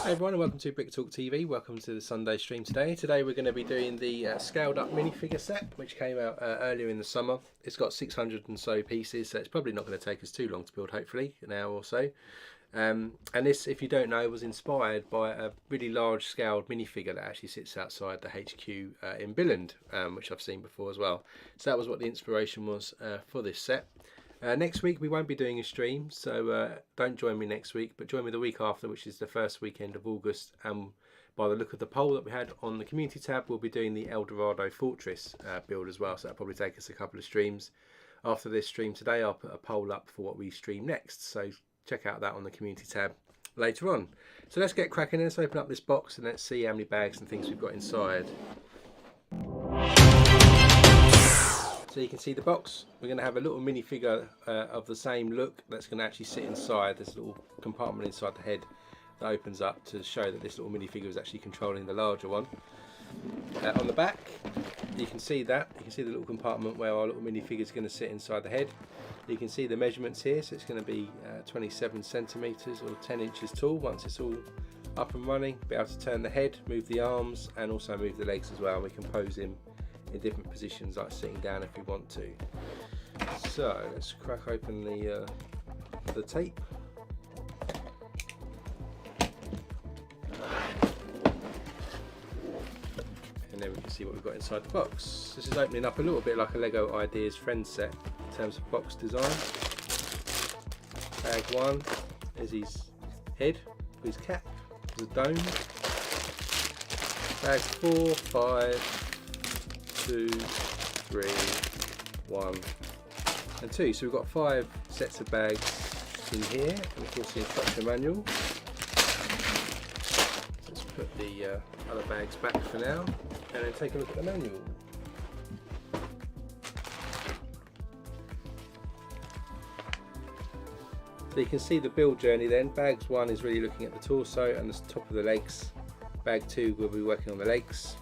Hey everyone, and welcome to Brick Talk TV. Welcome to the Sunday stream today. Today we're going to be doing the scaled up minifigure set, which came out earlier in the summer. It's got 600 and so pieces, so it's probably not going to take us too long to build, hopefully, an hour or so. And this, if you don't know, was inspired by a really large scaled minifigure that actually sits outside the HQ in Billund, which I've seen before as well. So that was what the inspiration was for this set. Next week we won't be doing a stream, so don't join me next week, but join me the week after, which is the first weekend of August. And by the look of the poll that we had on the community tab, we'll be doing the Dorado Fortress build as well, so that'll probably take us a couple of streams. After this stream today, I'll put a poll up for what we stream next, so check out that on the community tab later on. So let's get cracking. Let's open up this box and let's see how many bags and things we've got inside. So you can see the box. We're going to have a little minifigure of the same look that's going to actually sit inside. There's a little compartment inside the head that opens up to show that this little minifigure is actually controlling the larger one. On the back, you can see that. You can see the little compartment where our little minifigure is going to sit inside the head. You can see the measurements here, so it's going to be 27 centimeters or 10 inches tall once it's all up and running. Be able to turn the head, move the arms, and also move the legs as well. We can pose him in different positions, like sitting down if we want to. So let's crack open the tape. And then we can see what we've got inside the box. This is opening up a little bit like a Lego Ideas Friends set in terms of box design. Bag one is his head, his cap, his dome. Bag 4, 5, 2, 3, 1 and 2. So we've got 5 sets of bags in here, and of course the instruction manual. Let's put the other bags back for now and then take a look at the manual. So you can see the build journey then. Bags 1 is really looking at the torso and the top of the legs. Bag 2 will be working on the legs.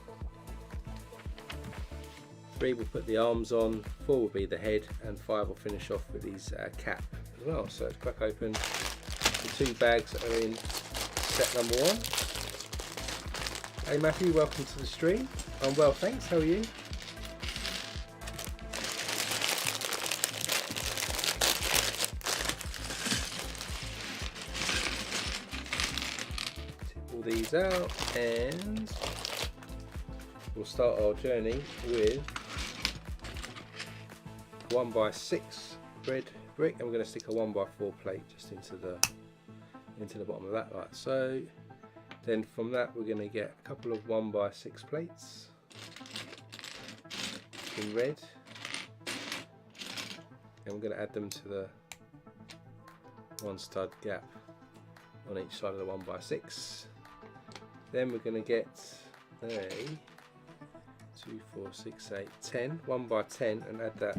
3 will put the arms on, 4 will be the head, and 5 will finish off with his cap as well. So let's crack open the 2 bags that are in set number 1. Hey Matthew, welcome to the stream. I'm well, thanks. How are you? Tip all these out and we'll start our journey with 1x6 red brick, and we're going to stick a 1x4 plate just into the bottom of that, like so. Then from that we're going to get a couple of 1x6 plates in red, and we're going to add them to the 1 stud gap on each side of the 1x6. Then we're going to get a 2, 4, 6, 8, 10, 1x10, and add that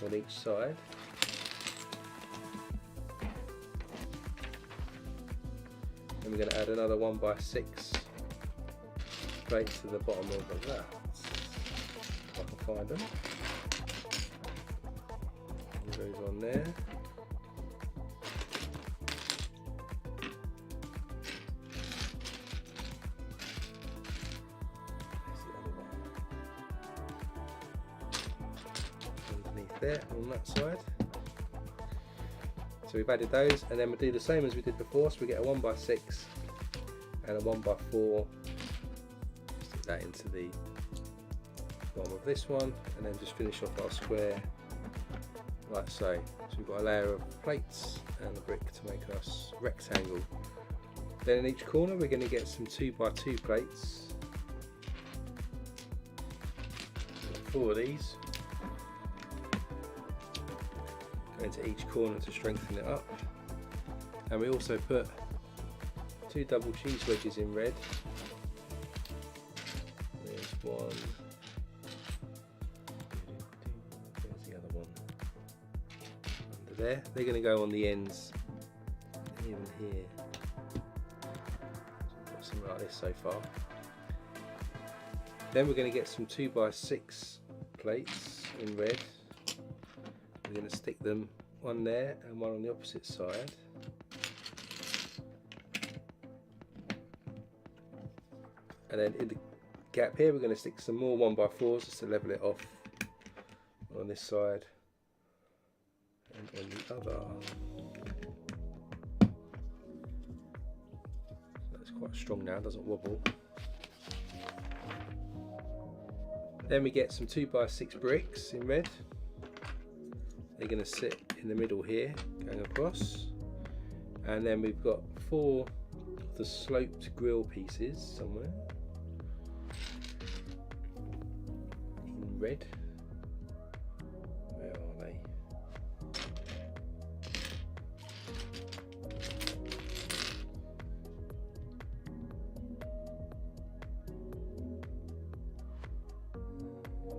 on each side. And we're going to add another 1x6 plate to the bottom of that, if I can find them. And goes on there. Underneath there on that side. So we've added those, and then we'll do the same as we did before. So we get a 1x6 and a 1x4. Stick that into the bottom of this one, and then just finish off our square like so. So we've got a layer of plates and a brick to make us rectangle. Then in each corner we're going to get some 2x2 plates. 4 of these. Go into each corner to strengthen it up, and we also put 2 double cheese wedges in red. There's one. There's the other one. Under there. They're going to go on the ends, even here. So we've got something like this so far. Then we're going to get some 2x6 plates in red. We're going to stick them one there and one on the opposite side. And then in the gap here we're going to stick some more 1x4s just to level it off on this side and on the other. So that's quite strong now, doesn't wobble. Then we get some 2x6 bricks in red. They're going to sit in the middle here, going across, and then we've got 4 of the sloped grill pieces somewhere in red. Where are they?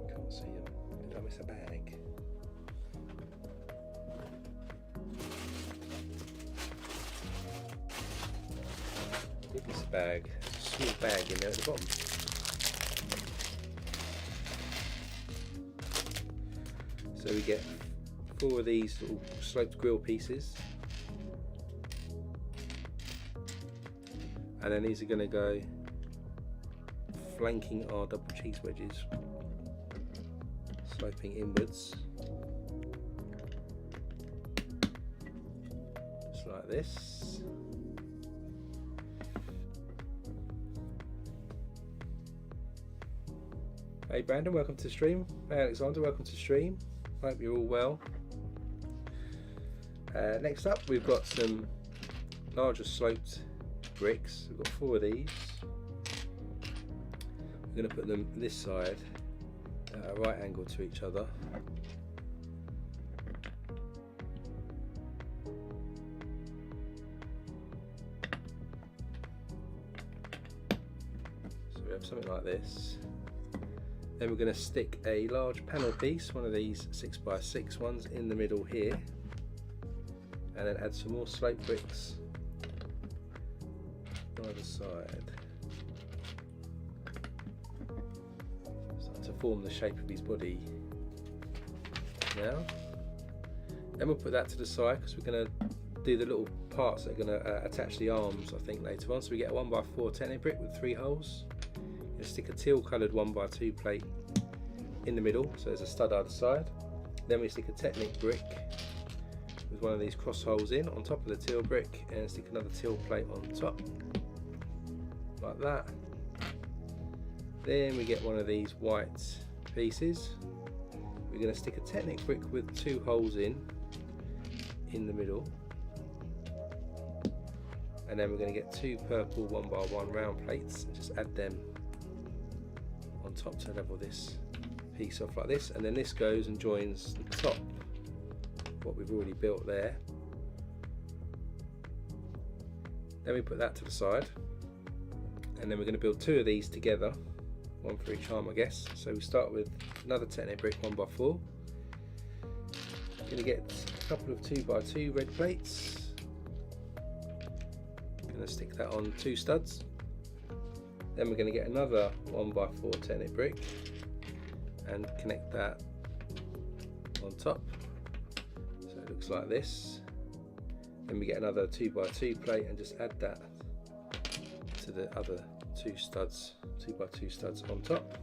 Can't see them. Did I miss a bag? This bag, small bag in there at the bottom. So we get 4 of these little sloped grill pieces, and then these are going to go flanking our double cheese wedges, sloping inwards, just like this. Hey Brandon, welcome to the stream. Hey Alexander, welcome to the stream. Hope you're all well. Next up we've got some larger sloped bricks. We've got 4 of these. We're going to put them this side at a right angle to each other. So we have something like this. Then we're going to stick a large panel piece, one of these 6x6 ones, in the middle here, and then add some more slope bricks on either side. form the shape of his body now. Then we'll put that to the side because we're going to do the little parts that are going to attach the arms, I think, later on. So we get a 1x4 Technic brick with 3 holes. We'll stick a teal coloured 1x2 plate in the middle, so there's a stud either side. Then we stick a Technic brick with one of these cross holes in on top of the teal brick, and stick another teal plate on top, like that. Then we get one of these white pieces. We're going to stick a Technic brick with 2 holes in the middle, and then we're going to get 2 purple 1x1 round plates and just add them on top to level this piece off like this, and then this goes and joins the top, what we've already built there. Then we put that to the side, and then we're going to build 2 of these together, one for each arm, I guess. So we start with another Technic brick 1x4. Going to get a couple of 2x2 red plates. Going to stick that on 2 studs. Then we're going to get another 1x4 Technic brick and connect that on top, so it looks like this. Then we get another 2x2 plate and just add that to the other 2 studs, 2x2 studs on top.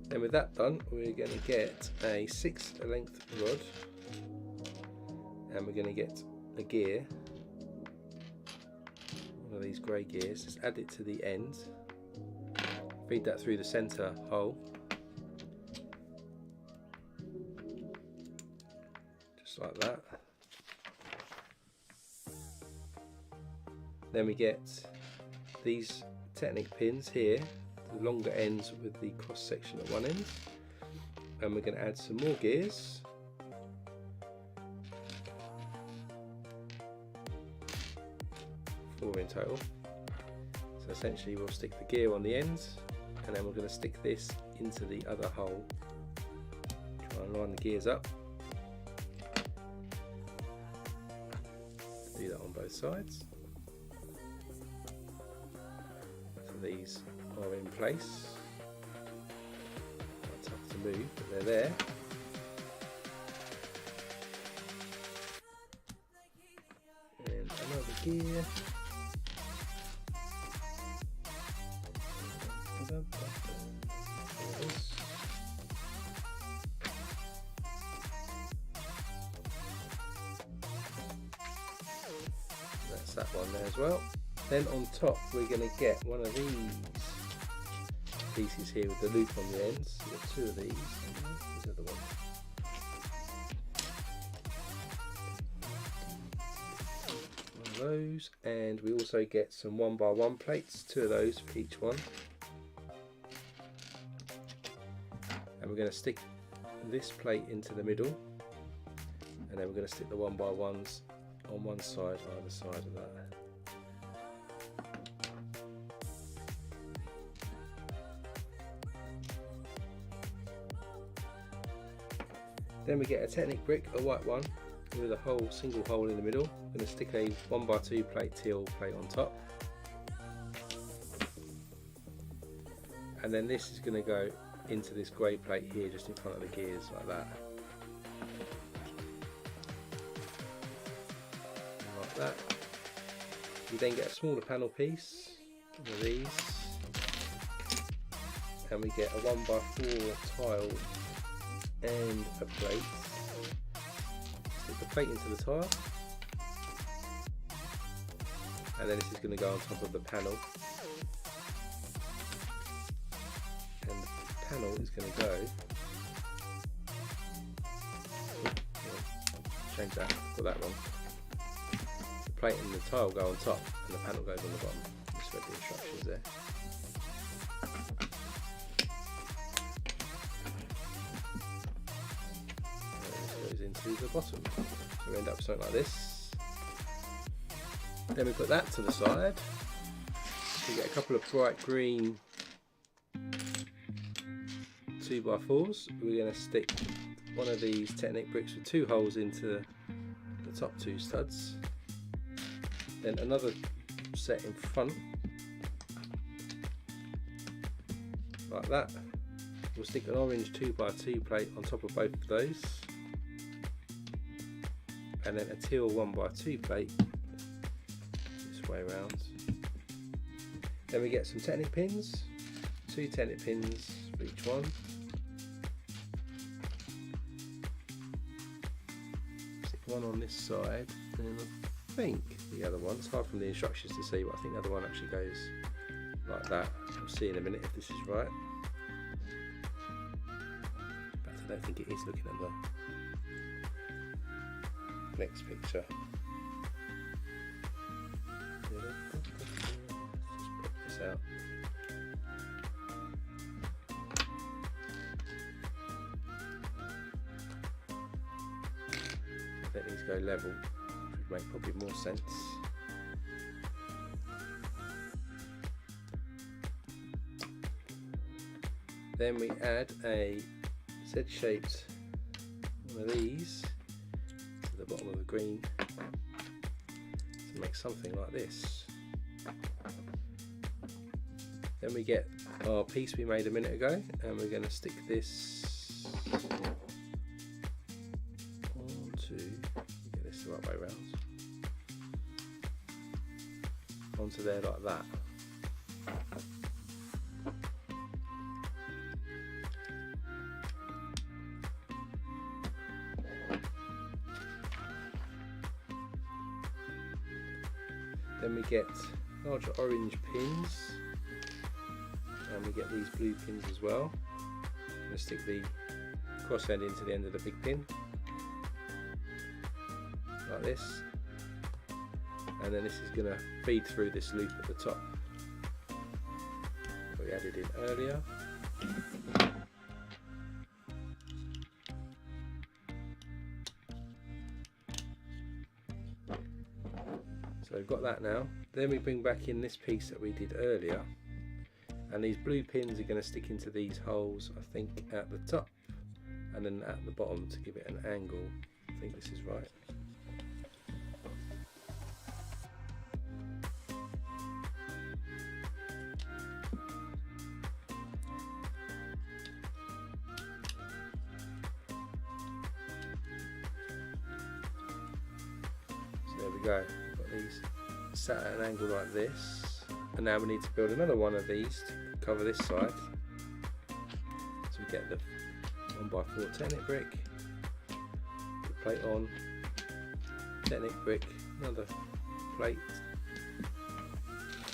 Then with that done, we're going to get a 6 length rod, and we're going to get a gear, one of these grey gears. Just add it to the end, feed that through the centre hole, just like that. Then we get these Technic pins here, the longer ends with the cross section at one end, and we're going to add some more gears. 4 in total. So essentially we'll stick the gear on the ends, and then we're going to stick this into the other hole. Try and line the gears up. Do that on both sides. So these are in place. Quite tough to move, but they're there. And another gear. That's that one there as well. Then on top we're going to get one of these pieces here with the loop on the ends. We've got 2 of these. These are the ones. One of those, and we also get some 1x1 plates, 2 of those for each one. And we're going to stick this plate into the middle, and then we're going to stick the 1x1s on one side, either side of that. Then we get a Technic brick, a white one, with a single hole in the middle. I'm going to stick a 1x2 plate teal plate on top. And then this is going to go into this grey plate here, just in front of the gears, like that. And like that. We then get a smaller panel piece, one of these, and we get a 1x4 tile and a plate. Stick the plate into the tile, and then this is going to go on top of the panel, and the panel is going to go, change that, got that wrong. The plate and the tile go on top, and the panel goes on the bottom. Just read the instructions there. Into the bottom, so we end up with something like this. Then we put that to the side. We get a couple of bright green 2x4s. We're going to stick one of these Technic bricks with 2 holes into the top 2 studs. Then another set in front. like that. We'll stick an orange 2x2 plate on top of both of those, and then a teal 1x2 plate this way around. Then we get some Technic pins, 2 Technic pins for each one. Stick one on this side, and I think the other one, it's hard from the instructions to see, but I think the other one actually goes like that. We'll see in a minute if this is right. But I don't think it is, looking at the next picture. Just put this out. Let these go level, which would make probably more sense. Then we add a Z-shaped one of these to the bottom of the green to make something like this. Then we get our piece we made a minute ago, and we're going to stick this get this the right way around, onto there like that. Then we get larger orange pins, and we get these blue pins as well. I'm going to stick the cross end into the end of the big pin, like this, and then this is going to feed through this loop at the top that we added in earlier. So we've got that now. Then we bring back in this piece that we did earlier, and these blue pins are going to stick into these holes, I think at the top and then at the bottom to give it an angle. I think this is right. So there we go. Got these sat at an angle like this, and now we need to build another one of these to cover this side. So we get the 1x4 Technic brick, the plate on, Technic brick, another plate,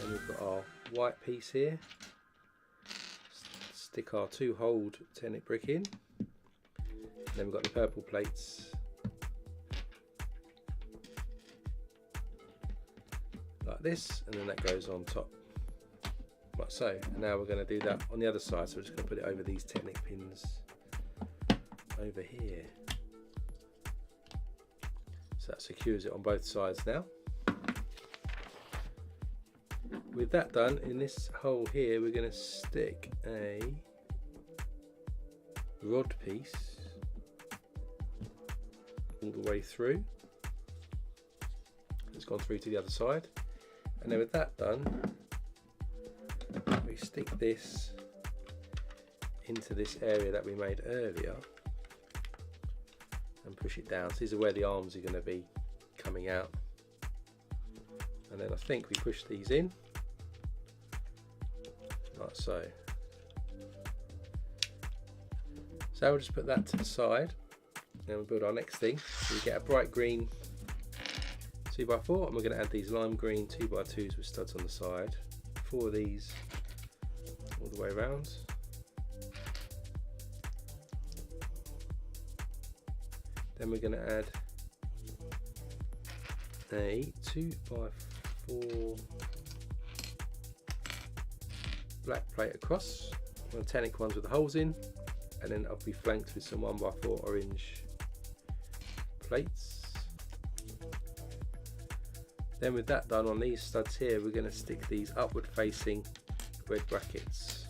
and we've got our white piece here. Stick our 2 hold Technic brick in, and then we've got the purple plates like this, and then that goes on top like so. And now we're going to do that on the other side, so we're just going to put it over these Technic pins over here, so that secures it on both sides. Now with that done, in this hole here we're going to stick a rod piece all the way through. It's gone through to the other side, and then with that done we stick this into this area that we made earlier and push it down. So these are where the arms are going to be coming out, and then I think we push these in like so. So we'll just put that to the side, and we'll build our next thing. So we get a bright green 2x4, and we're going to add these lime green 2x2s with studs on the side. 4 of these all the way around. Then we're going to add a 2x4 black plate across, one Technic ones with the holes in, and then I'll be flanked with some 1x4 orange plates. Then with that done, on these studs here we're going to stick these upward facing red brackets,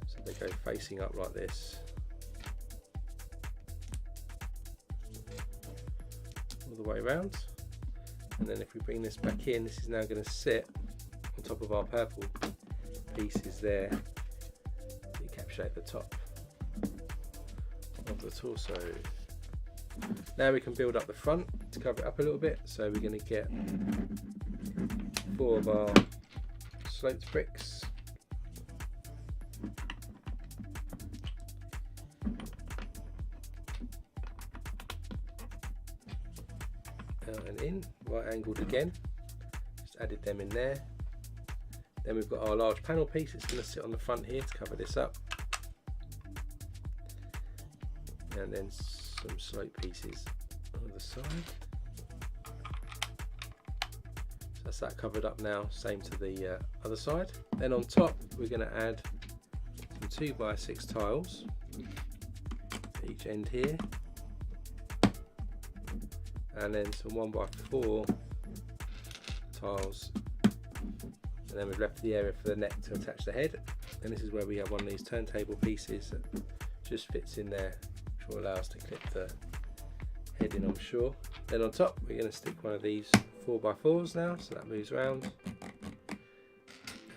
so they go facing up like this all the way around. And then if we bring this back in, this is now going to sit on top of our purple pieces there to encapsulate the top of the torso. Now we can build up the front to cover it up a little bit, so we're going to get 4 of our sloped bricks. Out and in, right angled again, just added them in there. Then we've got our large panel piece, it's going to sit on the front here to cover this up. And then some slope pieces on the side. So that's that covered up now, same to the other side. Then on top we're going to add some 2x6 tiles at each end here, and then some 1x4 tiles, and then we've left the area for the neck to attach the head. And this is where we have one of these turntable pieces that just fits in there, which will allow us to clip the head in, I'm sure. Then on top we're going to stick one of these 4x4s now, so that moves around,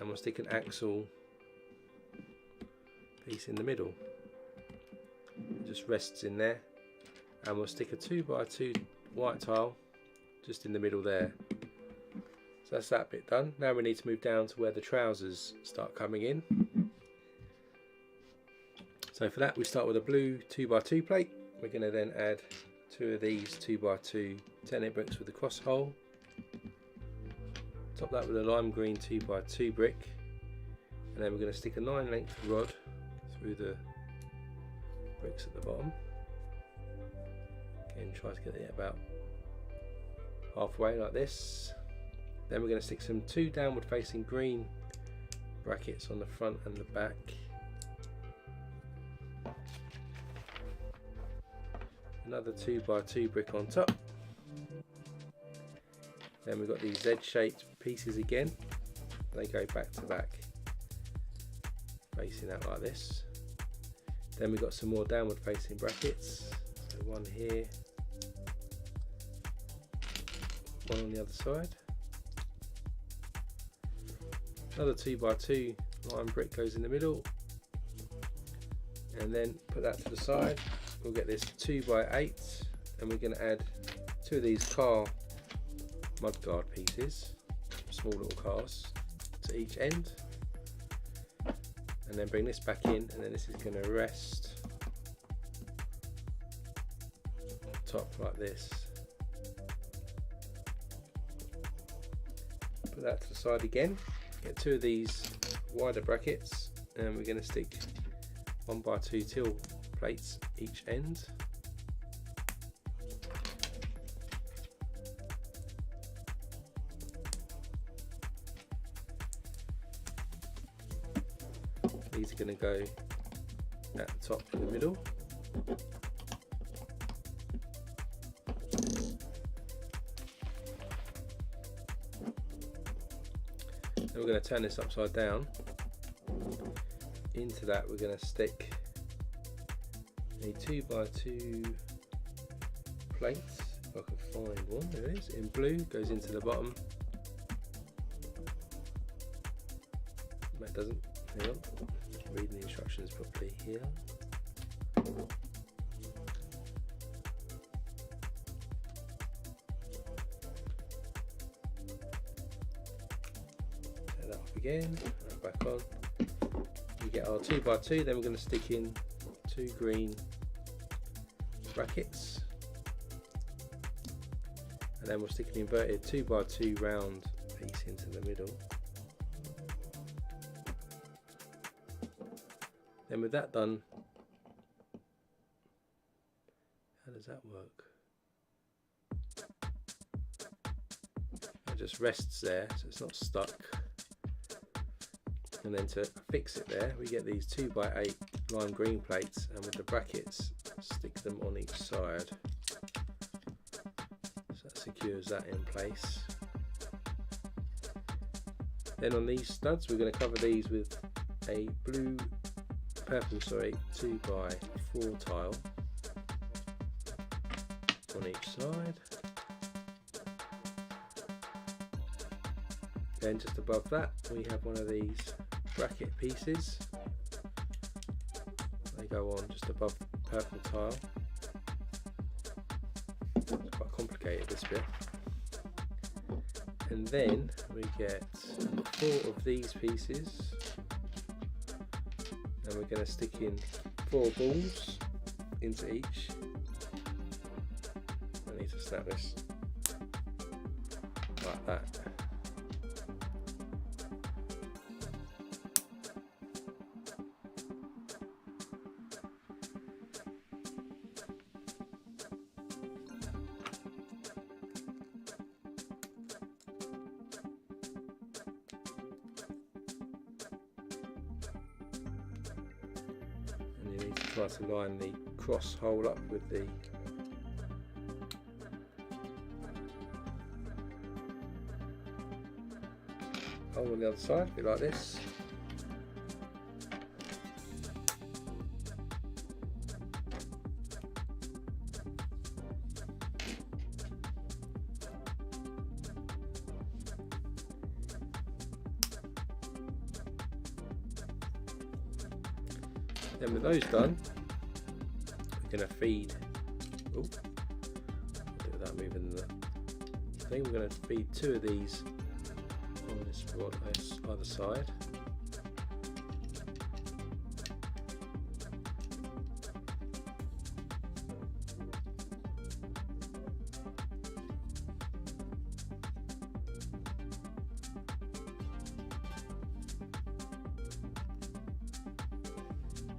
and we'll stick an axle piece in the middle. It just rests in there, and we'll stick a 2x2 white tile just in the middle there. So that's that bit done. Now we need to move down to where the trousers start coming in. So for that we start with a blue 2x2 plate. We're going to then add 2 of these 2x2 10-inch bricks with a cross hole. Top that with a lime green 2x2 brick, and then we're going to stick a 9-length rod through the bricks at the bottom. Again, try to get it about halfway like this. Then we're going to stick some 2 downward facing green brackets on the front and the back. Another 2x2 brick on top. Then we've got these Z-shaped pieces again. They go back to back, facing out like this. Then we've got some more downward facing brackets. So one here, one on the other side. Another 2x2 lime brick goes in the middle, and then put that to the side. We'll get this 2x8, and we're going to add 2 of these car mudguard pieces, small little cars, to each end, and then bring this back in, and then this is going to rest on top like this. Put that to the side again. Get 2 of these wider brackets, and we're going to stick 1x2 till plates each end. These are going to go at the top in the middle. Then we're going to turn this upside down. Into that we're going to stick a 2x2 plate, if I can find one. There it is, in blue, goes into the bottom. No, it doesn't. Hang on, reading the instructions properly here. Turn that off again, and back on. We get our 2x2, then we're going to stick in 2 green brackets, and then we'll stick an inverted 2x2 round piece into the middle. Then with that done, how does that work? It just rests there, so it's not stuck. And then to fix it there, we get these 2x8 lime green plates, and with the brackets stick them on each side, so that secures that in place. Then on these studs we're going to cover these with a purple 2x4 tile on each side. Then just above that we have one of these bracket pieces. They go on just above the purple tile. It's quite complicated, this bit. And then we get 4 of these pieces, and we're going to stick in 4 balls into each. I need to snap this like that. And you need to try to line the cross hole up with the hole on the other side, a bit like this. Then with those done, we're going to feed, without moving the thing, we're going to feed 2 of these on this rod either side.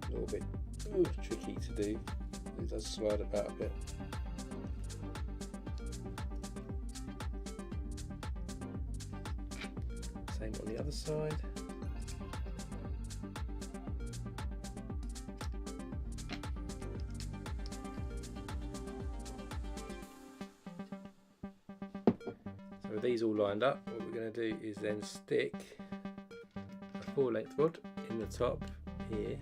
A little bit tricky to do, it does slide about a bit. Same on the other side. So with these all lined up, what we're going to do is then stick a 4-length rod in the top here,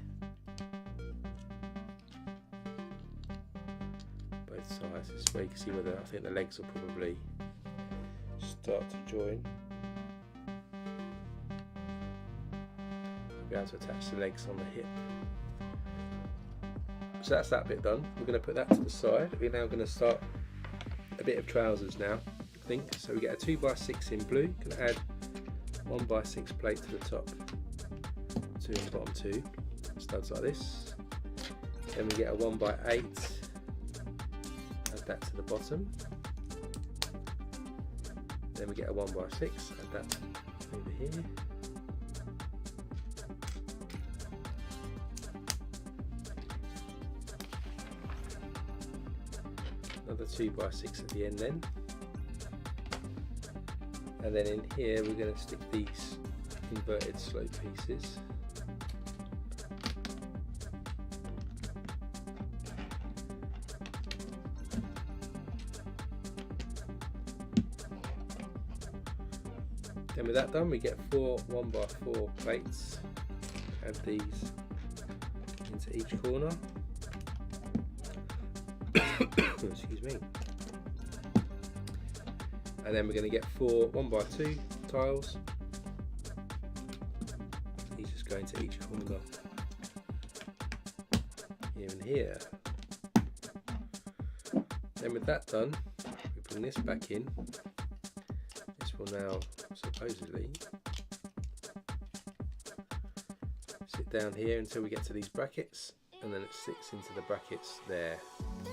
both sides. This way you can see whether, I think the legs will probably start to join. Be able to attach the legs on the hip. So that's that bit done. We're going to put that to the side. We're now going to start a bit of trousers now, I think. So we get a 2x6 in blue. Going to add 1x6 plate to the top, 2 on the bottom, 2 studs like this. Then we get a 1x8. Add that to the bottom. Then we get a 1x6. Add that over here. Another 2x6 at the end then, and then in here we're going to stick these inverted slope pieces. Then with that done, we get 4 1x4 plates. Add these into each corner. Excuse me. And then we're going to get 4 1x2 tiles. These just go into each corner here and here. Then with that done, we bring this back in. This will now supposedly sit down here until we get to these brackets, and then it sits into the brackets there.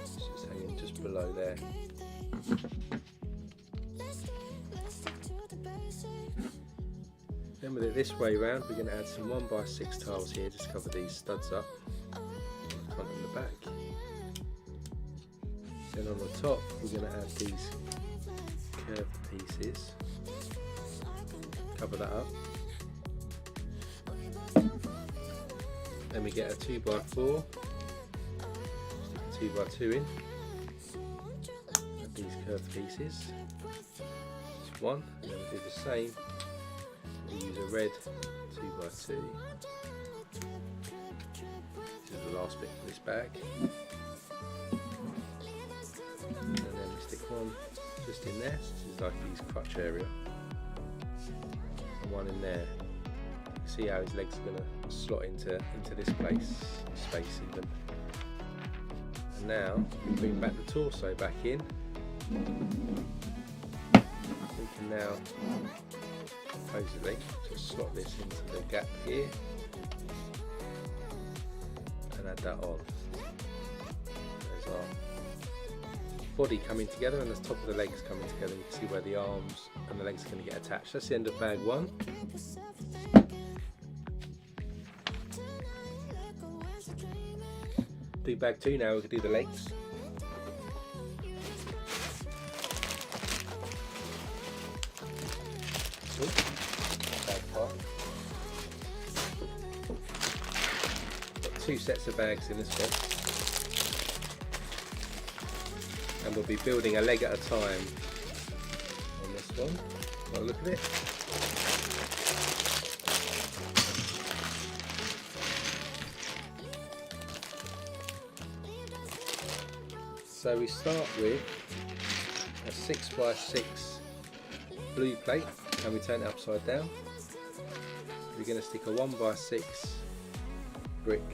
It's just hanging just below there. Then with it this way round, we're going to add some 1x6 tiles here, just cover these studs up, the front and the back. Then on the top, we're going to add these curved pieces, cover that up. Then we get a 2x4, stick a 2x2 in, add these curved pieces, just one, and then we do the same. We use a red 2x2. This is the last bit for this bag. And then we stick one just in there, so this is like these crutch area. And one in there, can see how his legs are going to slot into this space even. And now we bring back the torso back in. We can now supposedly just slot this into the gap here and add that on. There's our body coming together and the top of the legs coming together. You can see where the arms and the legs are going to get attached. That's the end of bag 1. Do bag 2 now. We can do the legs. Bag 5. Got 2 sets of bags in this one, and we'll be building a leg at a time on this one. Have a look at it. So we start with a 6x6 blue plate, and we turn it upside down. We're going to stick a 1x6 brick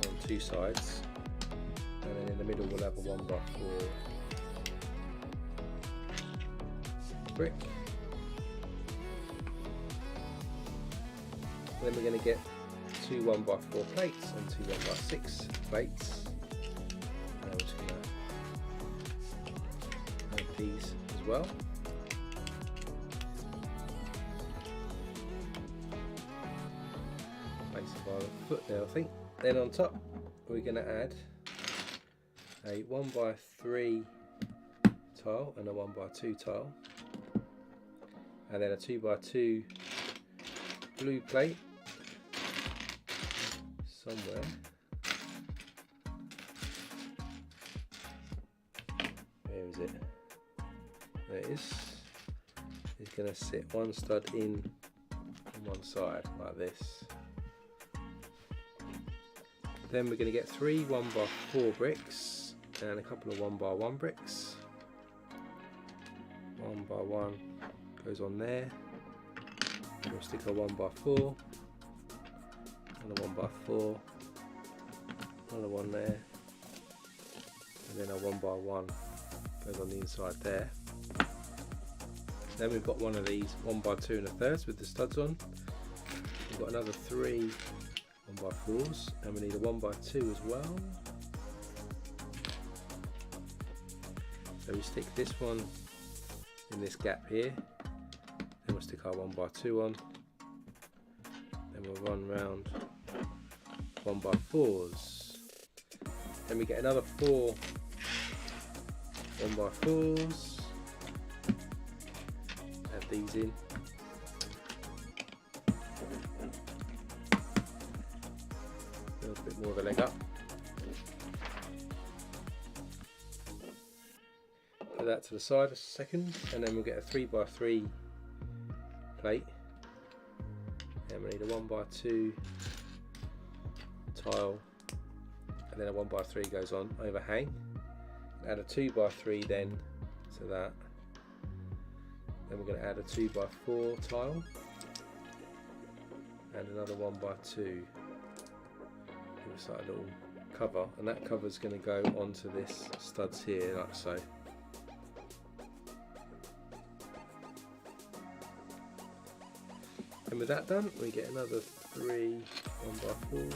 on 2 sides, and then in the middle we'll have a 1x4 brick. Then we're going to get 2 1x4 plates and 2 1x6 plates. I'm just going to add these as well. Place it by the foot there, I think. Then on top we're going to add a 1x3 tile and a 1x2 tile, and then a 2x2 blue plate somewhere. Where is it? There it is. It's going to sit one stud in on one side like this. Then we're going to get 3 1x4 bricks and a couple of 1x1 bricks. 1x1 goes on there. We'll stick a 1x4 and a 1x4, another one there, and then a 1x1 goes on the inside there. Then we've got one of these 1x2 and a third with the studs on. We've got another 3 1x4s, and we need a 1x2 as well. So we stick this one in this gap here, then we'll stick our 1x2 on, then we'll run round 1x4s. Then we get another 4 1x4s, add these in. Build a bit more of a leg up. Put that to the side a second, and then we'll get a 3x3 plate, and we need a 1x2 tile, and then a 1x3 goes on overhang. Add a 2x3 then to that. Then we're going to add a 2x4 tile and another 1x2. Looks like a little cover, and that cover is going to go onto this studs here like so. And with that done, we get another 3 1x4s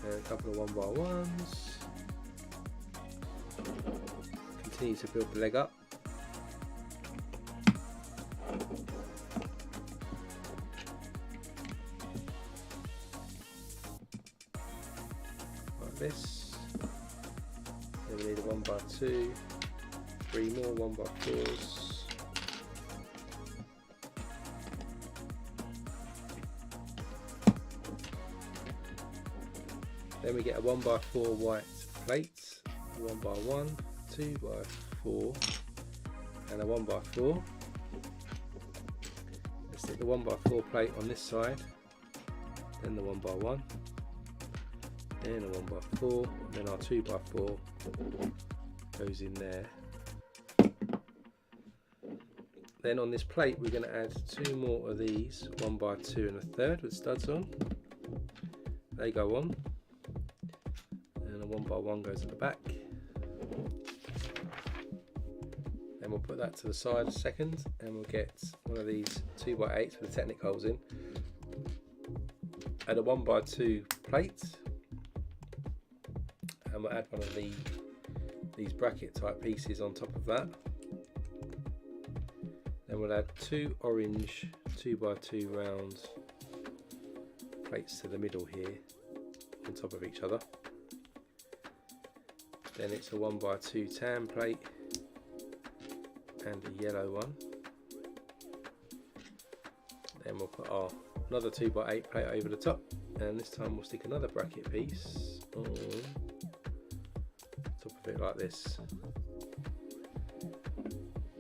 and a couple of 1x1s. Continue to build the leg up. Like this. Then we need a 1x2, 3 more 1x4s. Then we get a 1x4 white plate, a 1x1, 2x4 and a 1x4. Let's stick the 1x4 plate on this side, then the 1x1, then a 1x4, and then our 2x4 goes in there. Then on this plate we're going to add 2 more of these 1x2 1/3 with studs on. They go on, and a 1x1 goes at the back. Then we'll put that to the side a second, and we'll get one of these 2x8s with the Technic holes in. Add a 1x2 plate, and we'll add one of these bracket type pieces on top of that. Then we'll add 2 orange 2x2 round plates to the middle here on top of each other. Then it's a 1x2 tan plate and a yellow one. Then we'll put our another 2x8 plate over the top, and this time we'll stick another bracket piece on top of it like this.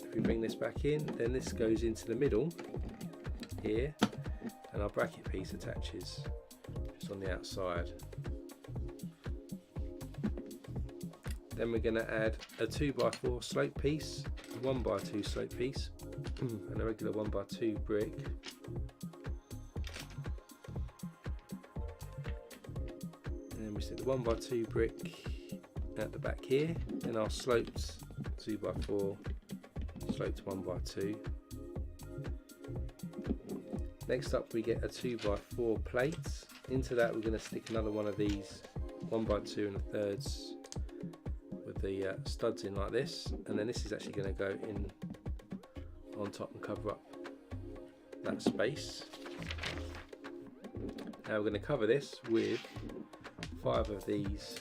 If we bring this back in, then this goes into the middle here, and our bracket piece attaches just on the outside. Then we're going to add a 2x4 slope piece, a 1x2 slope piece, and a regular 1x2 brick. And then we stick the 1x2 brick at the back here, and our sloped 2x4 sloped 1x2. Next up we get a 2x4 plate. Into that we're going to stick another one of these 1x2 1/3 with the studs in like this, and then this is actually going to go in on top and cover up that space. Now we're going to cover this with 5 of these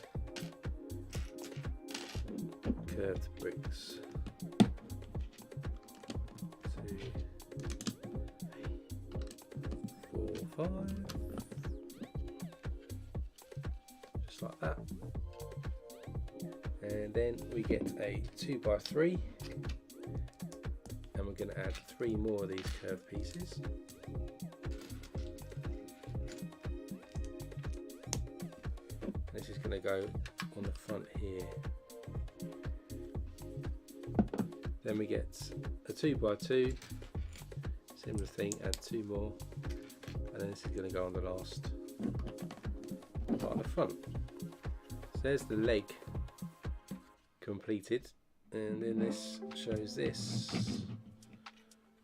curved bricks. 2, 4, 5, just like that. And then we get a 2x3, and we're going to add 3 more of these curved pieces. This is going to go on the front here. Then we get a 2x2, similar thing, add 2 more, and then this is going to go on the last part of the front. So there's the leg completed, and then this shows this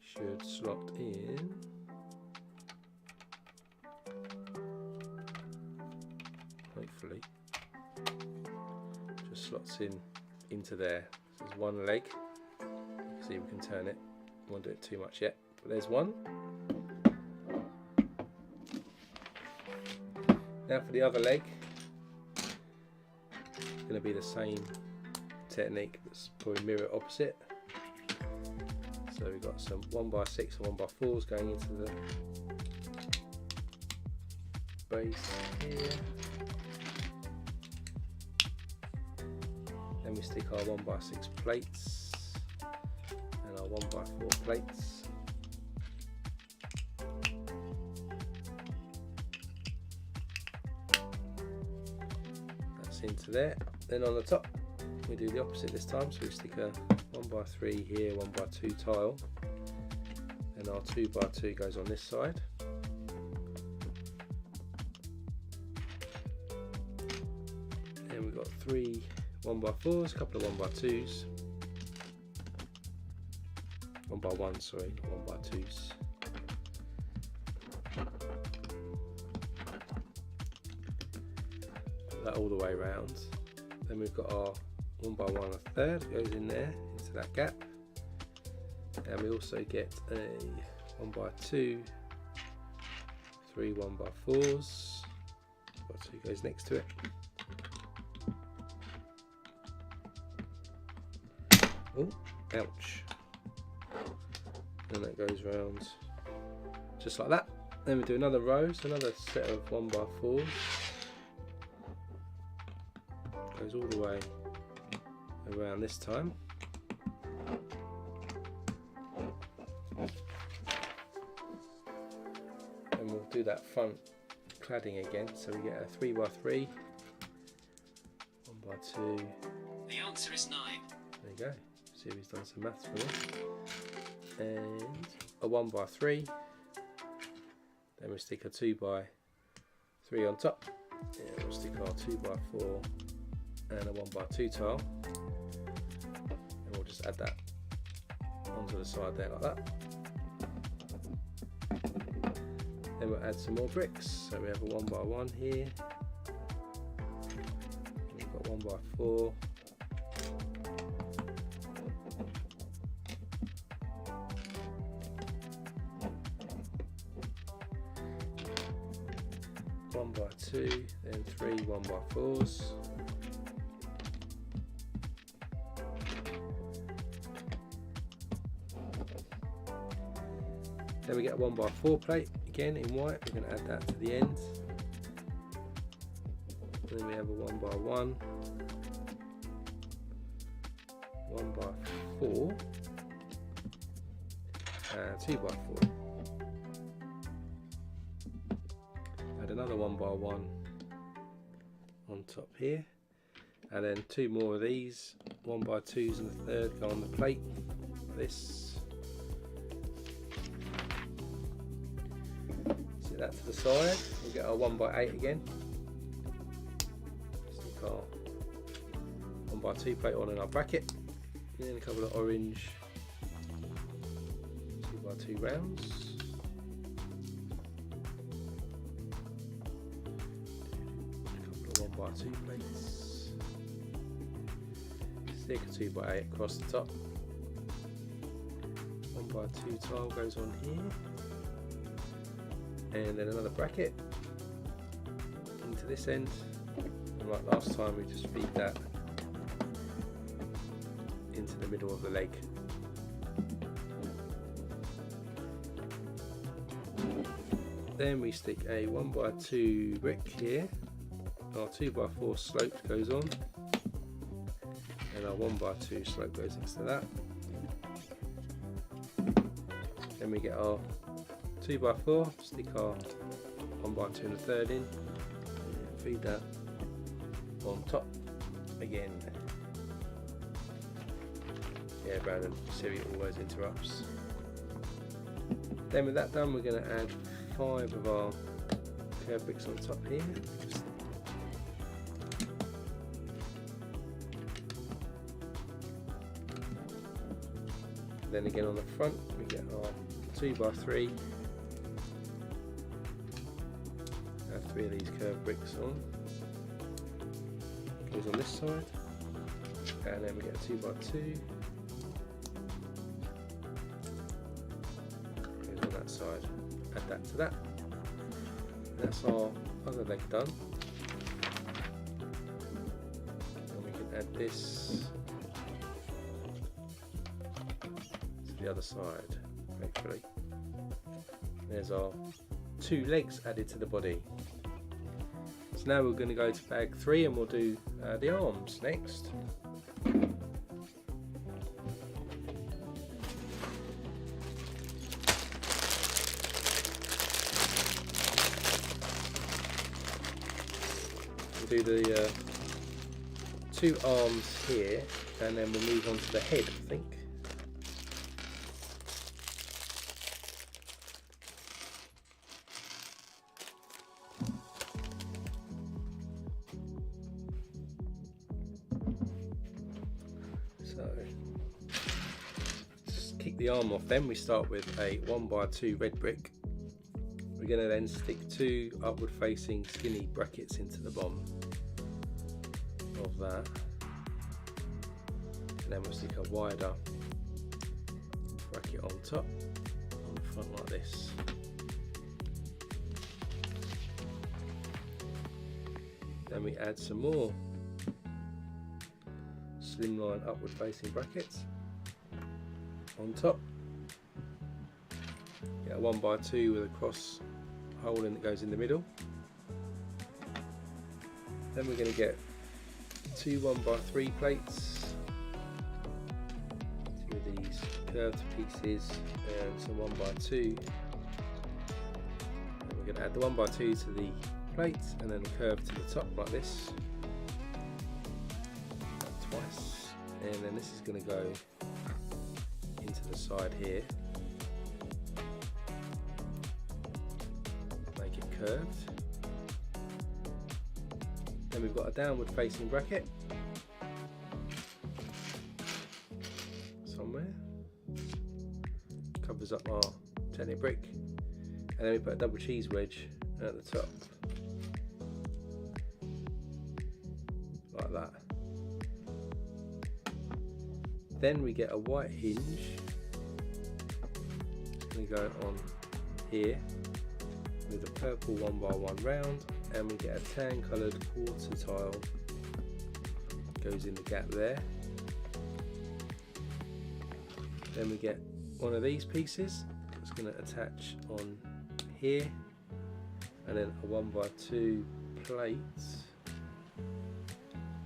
should slot in. Hopefully, just slots in into there. So there's one leg. See if we can turn it. I won't do it too much yet, but there's one. Now for the other leg, it's going to be the same technique, that's probably mirror opposite. So we've got some 1x6 and 1x4s going into the base here. Then we stick our 1x6 plates and our 1x4 plates. That's into there. Then on the top we do the opposite this time, so we stick a 1x3 here, 1x2 tile, and our 2x2 goes on this side. Then we've got 3 1x4s, a couple of 1x2s, 1x1, sorry, not 1x2s. Put that all the way around. Then we've got our 1x1 1/3 goes in there into that gap, and we also get a 1x2, 3 1x4s, 1x2 goes next to it. Oh, ouch. And that goes round just like that. Then we do another row, so another set of 1x4s. Goes all the way around this time. And we'll do that front cladding again, so we get a 3x3, 1x2. The answer is 9. There you go. See if he's done some maths for me. and a 1x3. Then we stick a 2x3 on top, and we'll stick our 2x4 and a 1x2 tile, and we'll just add that onto the side there like that. Then we'll add some more bricks, so we have a 1x1 here, we've got 1x4, one by two, then three 1x4s. Then we get a 1x4 plate again in white. We're going to add that to the end. And then we have a 1x1, 1x4, and 2x4. Add another 1x1 on top here, and then two more of these 1x2s and a third go on the plate like this. Set that to the side. We'll get our 1x8 again. Stick our 1x2 plate on in our bracket, and then a couple of orange 2x2 rounds. A couple of 1x2 plates. Stick a 2x8 across the top. 1x2 tile goes on here. And then another bracket into this end, and like last time we just feed that into the middle of the leg. Then we stick a 1x2 brick here, our 2x4 slope goes on, and our 1x2 slope goes into that. Then we get our 2x4, stick our 1x2 and a third in, and feed that on top again. Yeah, Brandon, Siri always interrupts. Then with that done, we're going to add 5 of our curved bricks on top here. Then again on the front, we get our 2x3. Have 3 of these curved bricks on. Goes on this side, and then we get a 2x2. Goes on that side. Add that to that. And that's our other leg done. And we can add this to the other side, hopefully. There's our 2 legs added to the body. So now we're going to go to bag 3, and we'll do the arms next. We'll do the 2 arms here, and then we'll move on to the head, I think. So just kick the arm off. Then we start with a 1x2 red brick. We're going to then stick 2 upward facing skinny brackets into the bottom of that, and then we'll stick a wider bracket on top, on the front like this. Then we add some more slimline upward facing brackets on top. Get a 1x2 with a cross hole in that goes in the middle. Then we're going to get 2 1x3 plates, 2 of these curved pieces, and some 1x2. And we're going to add the 1x2 to the plate, and then the curve to the top like this. Twice, and then this is going to go into the side here. curved. Then we've got a downward facing bracket somewhere, covers up our Technic brick, and then we put a double cheese wedge at the top, like that. Then we get a white hinge, we go on here with a purple 1x1 round, and we get a tan coloured quarter tile, goes in the gap there. Then we get one of these pieces, it's going to attach on here, and then a 1x2 plate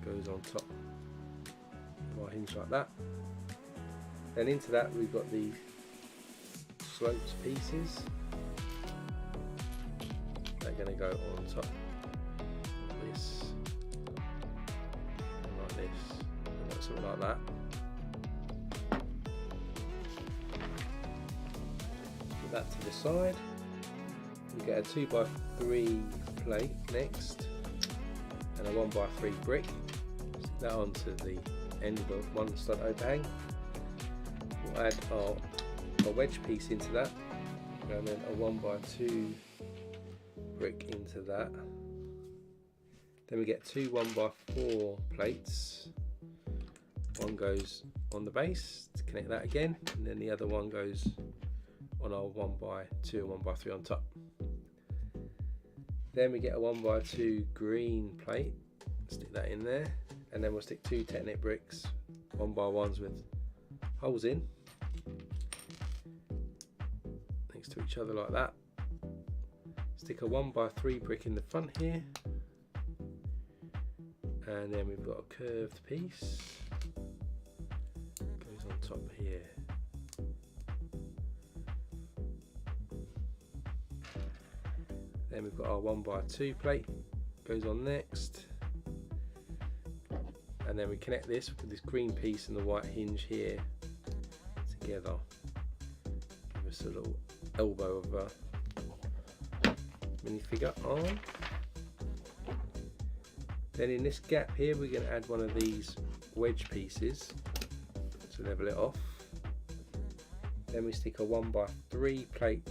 goes on top of our hinge like that. Then into that we've got the sloped pieces, they're going to go on top like this, and like this, and like something like that. Put that to the side. We get a 2x3 plate next, and a 1x3 brick. Stick that onto the end of the one stud overhang. We'll add our wedge piece into that, and then a 1x2 brick into that. Then we get two 1x4 plates. One goes on the base to connect that again, and then the other one goes on our 1x2 and 1x3 on top. Then we get a 1x2 green plate, stick that in there, and then we'll stick two Technic bricks, 1x1s with holes in, next to each other like that. Stick a 1x3 brick in the front here, and then we've got a curved piece, goes on top here. Then we've got our 1x2 plate, goes on next, and then we connect this with this green piece and the white hinge here together. Give us a little elbow of a minifigure arm. Then in this gap here we're going to add one of these wedge pieces to level it off. Then we stick a 1x3 plate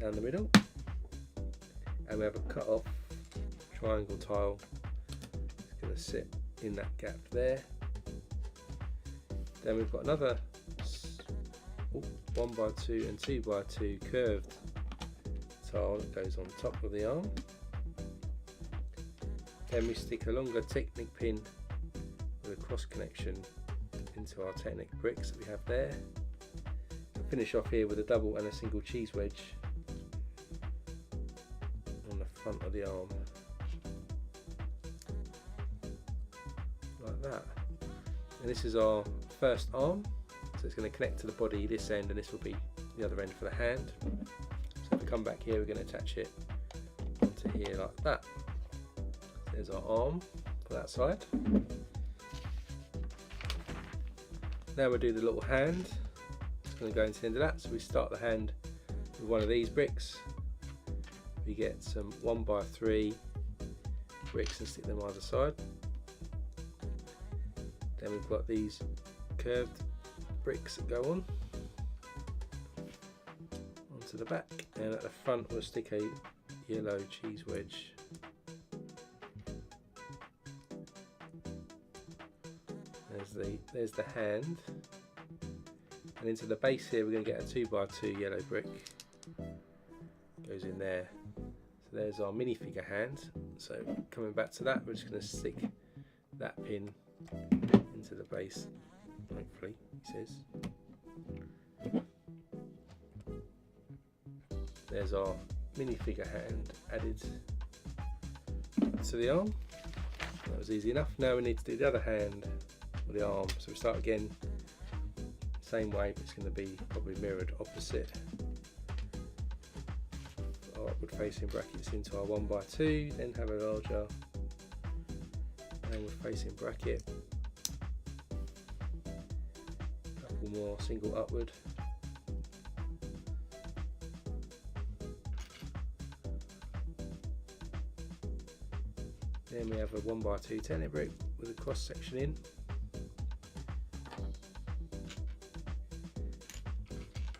down the middle, and we have a cut off triangle tile. It's going to sit in that gap there. Then we've got another 1x2 and 2x2 curved tile that goes on top of the arm. Then we stick a longer Technic pin with a cross connection into our Technic bricks that we have there. We'll finish off here with a double and a single cheese wedge on the front of the arm, like that. And this is our first arm, so it's going to connect to the body this end, and this will be the other end for the hand. So if we come back here, we're going to attach it onto here like that. There's our arm for that side. Now we'll do the little hand. It's going to go into the end of that. So we start the hand with one of these bricks. We get some 1x3 bricks and stick them either side. Then we've got these curved bricks that go on onto the back, and at the front we'll stick a yellow cheese wedge. There's the hand, and into the base here we're going to get a 2x2 yellow brick, goes in there. So there's our minifigure hand. So coming back to that, we're just going to stick that pin into the base, hopefully, he says. There's our minifigure hand added to the arm. That was easy enough. Now we need to do the other hand, or the arm. So we start again, same way, but it's going to be probably mirrored opposite. Our upward facing brackets into our 1x2, then have a larger downward facing bracket. Couple more single upward. Then we have a 1x2 Technic brick with a cross section in.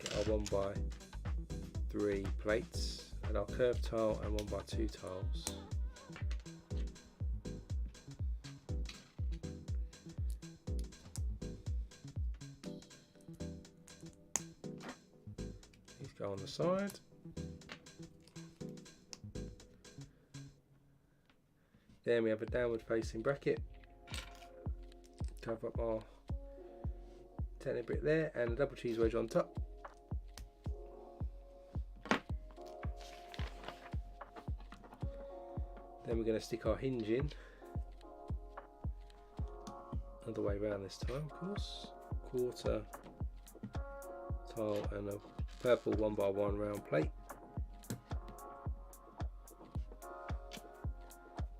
Get our 1x3 plates and our curved tile and 1x2 tiles. These go on the side. Then we have a downward facing bracket, cover up our Technic brick there, and a double cheese wedge on top. Then we're going to stick our hinge in, other way around this time of course, quarter tile and a purple 1x1 round plate.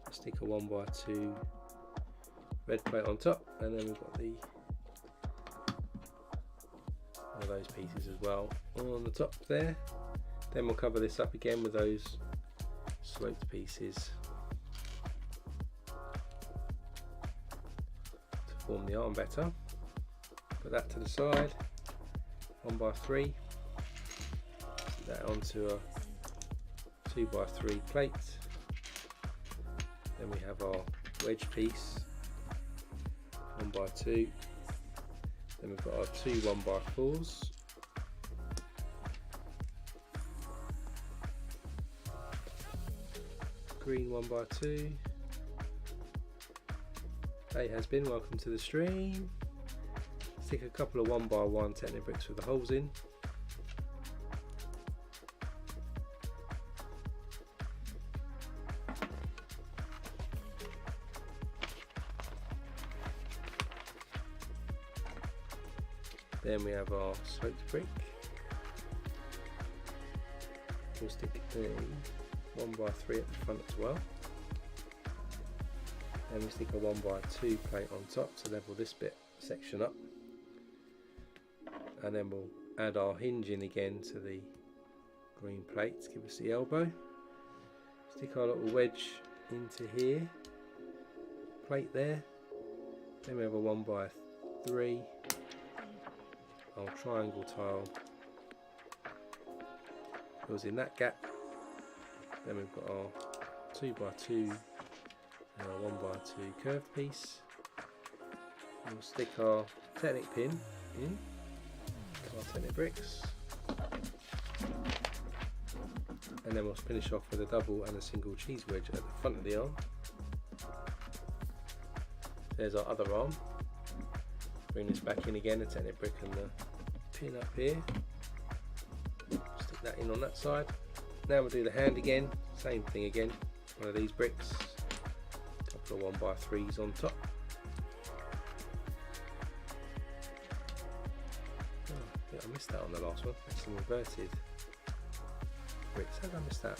Stick a 1x2 red plate on top, and then we've got the one of those pieces as well on the top there. Then we'll cover this up again with those sloped pieces to form the arm better. Put that to the side, 1x3, put that onto a 2x3 plate. Then we have our wedge piece, 1x2. Then we've got our two 1x4s. Green 1x2. Day has been, welcome to the stream. Stick a couple of 1x1 Technic bricks with the holes in. Then we have our sloped brick. We'll stick the 1x3 at the front as well. Then we stick a 1x2 plate on top to level this bit section up. And then we'll add our hinge in again to the green plate to give us the elbow. Stick our little wedge into here, plate there. Then we have a 1x3. Our triangle tile goes in that gap. Then we've got our 2x2 and our 1x2 curved piece. We'll stick our Technic pin in, our Technic bricks, and then we'll finish off with a double and a single cheese wedge at the front of the arm. There's our other arm. Bring this back in again, the Technic brick and the pin up here. Stick that in on that side. Now we'll do the hand again, same thing again. One of these bricks, a couple of 1x3s on top. Oh, yeah, I missed that on the last one. That's some inverted bricks. How did I miss that?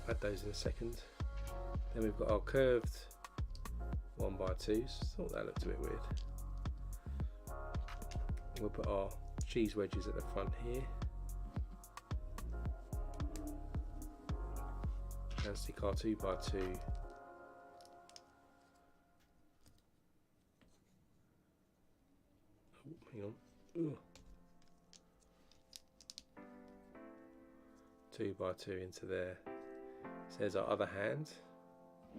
Add those in a second. Then we've got our curved 1x2s. Thought that looked a bit weird. We'll put our cheese wedges at the front here and stick our 2x2 hang on. Ooh. 2x2 into there. So there's our other hand.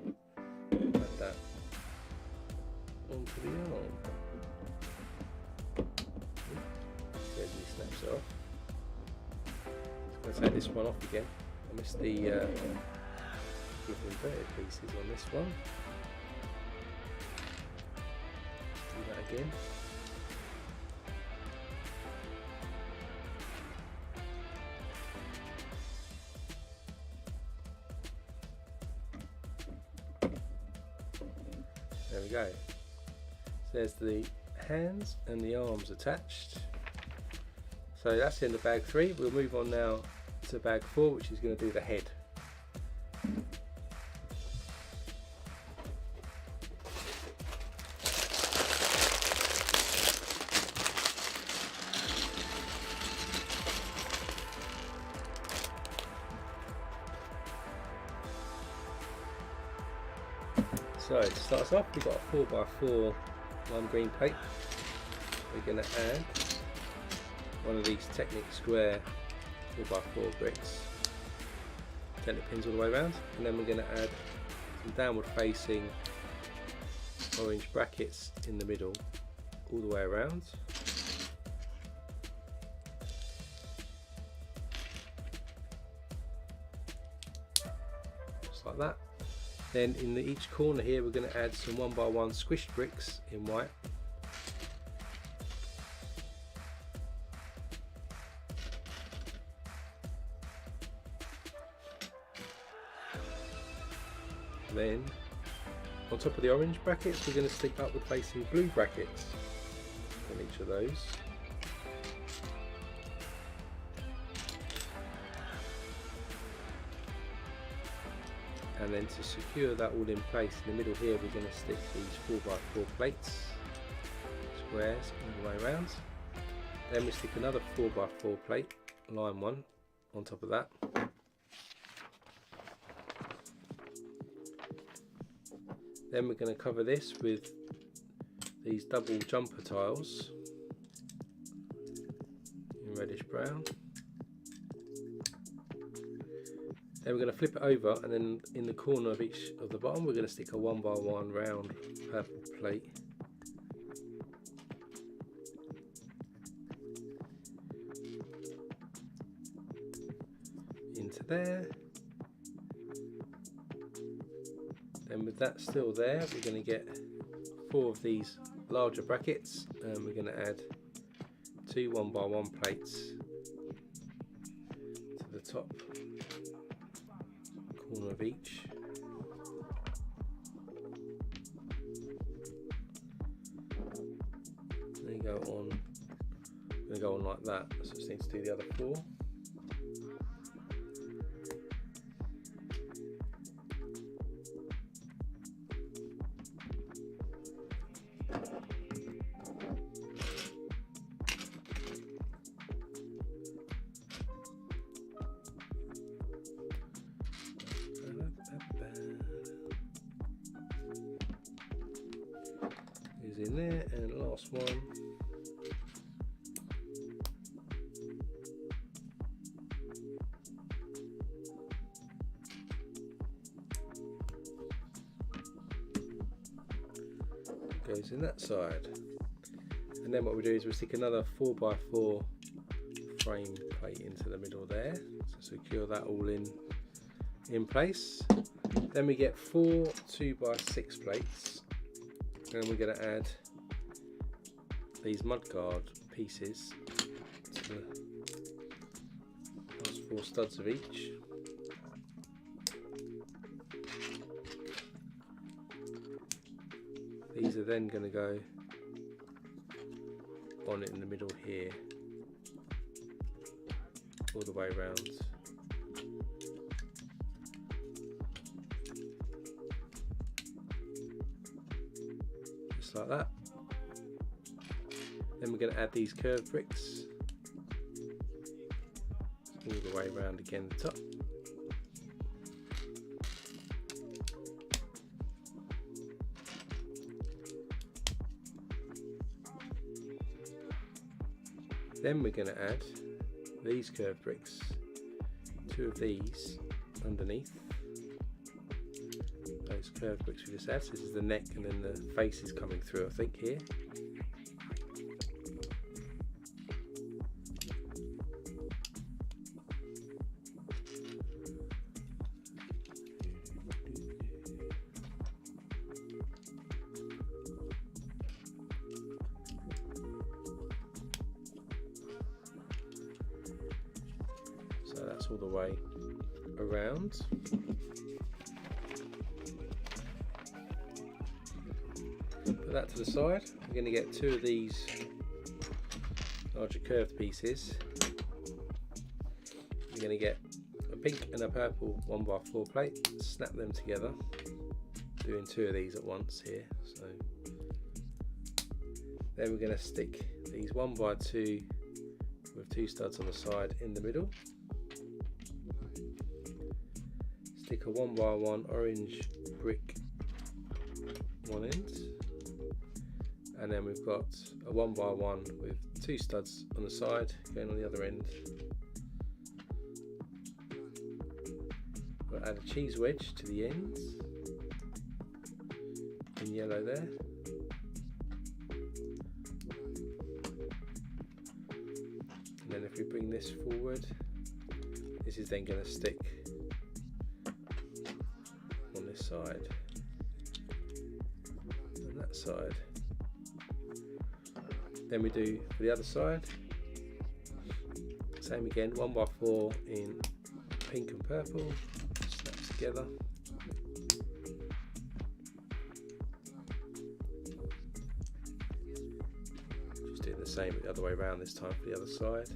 Add that onto the arm. Snaps it off. So I'm going to take this one off again. I missed the inverted pieces on this one. Do that again. There we go. So there's the hands and the arms attached. So that's in the bag 3. We'll move on now to bag 4, which is going to do the head. So to start us off, we've got a 4x4 lime green plate. We're going to add one of these Technic square 4x4 bricks, Technic pins all the way around, and then we're going to add some downward facing orange brackets in the middle all the way around. Just like that. Then in each corner here we're going to add some 1x1 squished bricks in white. Then on top of the orange brackets we're going to stick upward facing blue brackets on each of those. And then to secure that all in place in the middle here we're going to stick these 4x4 plates, squares all the way around. Then we stick another 4x4 plate, line one, on top of that. Then we're going to cover this with these double jumper tiles in reddish brown. Then we're going to flip it over, and then in the corner of each of the bottom we're going to stick a 1x1 round purple plate. Into there. And with that still there, we're going to get 4 of these larger brackets, and we're going to add 2 1x1 plates to the top corner of each. They go on. Going to go on like that. So just need to do the other 4. Is in there, and last one. Goes in that side. And then what we do is we stick another 4x4 frame plate into the middle there to secure that all in place. Then we get 4 2x6 plates, and we're going to add these mudguard pieces to the last 4 studs of each. These are then going to go on it in the middle here, all the way around. Just like that. Then we're going to add these curved bricks all the way around again the top. Then we're going to add these curved bricks, 2 of these underneath those curved bricks we just had. So this is the neck, and then the face is coming through, I think, here. So that's all the way around. Put that to the side. We're going to get 2 of these larger curved pieces. We're going to get a pink and a purple 1x4 plate, snap them together, doing 2 of these at once here. So then we're going to stick these 1x2 with 2 studs on the side in the middle. Stick a 1x1 orange brick one end, and then we've got a 1x1 with 2 studs on the side going on the other end. We'll add a cheese wedge to the ends in yellow there. And then if we bring this forward, this is then going to stick on this side and that side. Then we do for the other side, same again, 1x4 in pink and purple, snaps together. Just doing the same the other way around this time for the other side.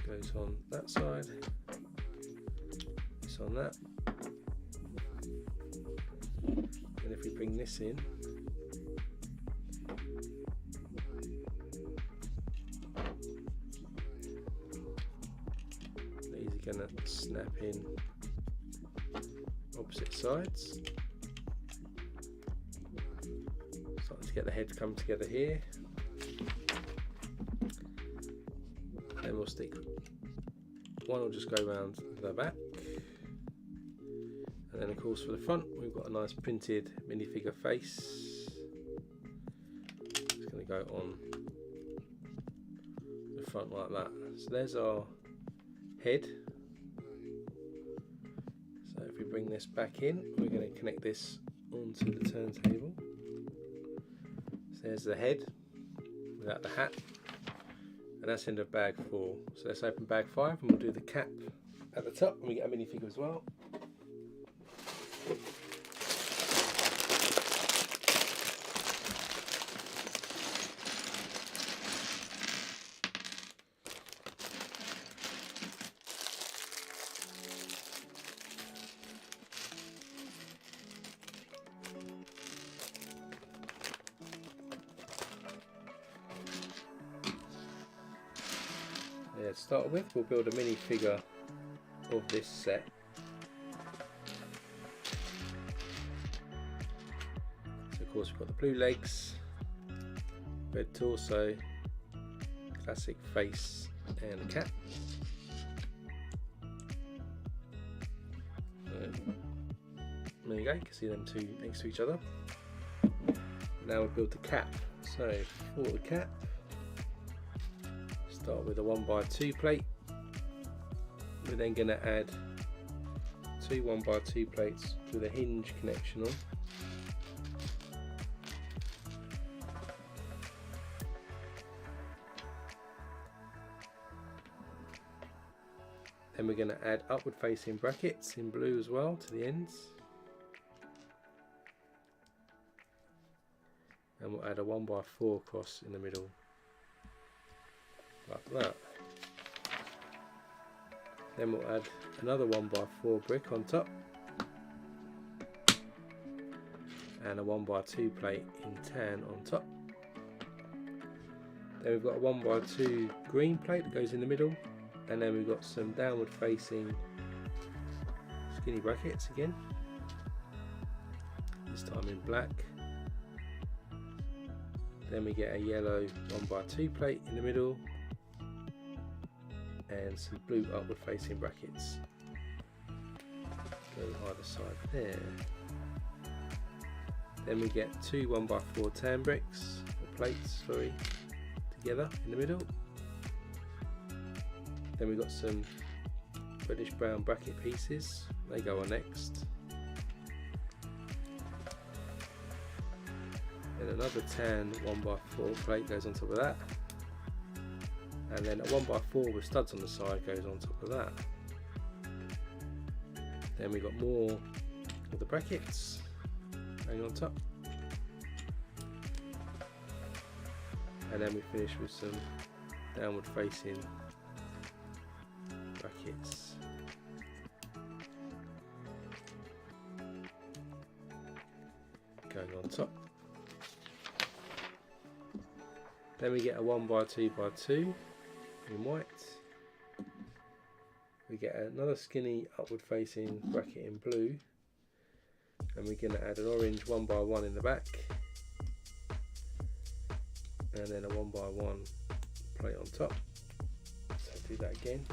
Goes on that side, this on that, and if we bring this in, these are going to snap in opposite sides. Starting to get the head come together here. Then we'll stick one, will just go around the back, and then of course for the front we've got a nice printed minifigure face. It's going to go on the front like that. So there's our head. So if we bring this back in, we're going to connect this onto the turntable. So there's the head without the hat. And that's end of bag 4. So let's open bag 5 and we'll do the cap at the top, and we get a minifigure as well. To start with, we'll build a minifigure of this set. So of course we've got the blue legs, red torso, classic face and a cap. There you go, you can see them two next to each other. Now we'll build the cap. So for the cap, start with a 1x2 plate. We're then going to add 2 1x2 plates with a hinge connection on. Then we're going to add upward facing brackets in blue as well to the ends. And we'll add a 1x4 cross in the middle, like that. Then we'll add another 1x4 brick on top and a 1x2 plate in tan on top. Then we've got a 1x2 green plate that goes in the middle, and then we've got some downward facing skinny brackets again, this time in black. Then we get a yellow 1x2 plate in the middle and some blue upward facing brackets go either side there. Then we get 2 1x4 tan bricks, or plates, sorry, together in the middle. Then we've got some reddish brown bracket pieces, they go on next. Then another tan 1x4 plate goes on top of that. And then a 1x4 with studs on the side goes on top of that. Then we've got more of the brackets going on top. And then we finish with some downward facing brackets. going on top. Then we get a 1x2x2 in white. We get another skinny upward facing bracket in blue, and we're going to add an orange 1x1 in the back, and then a 1x1 plate on top. So do that again.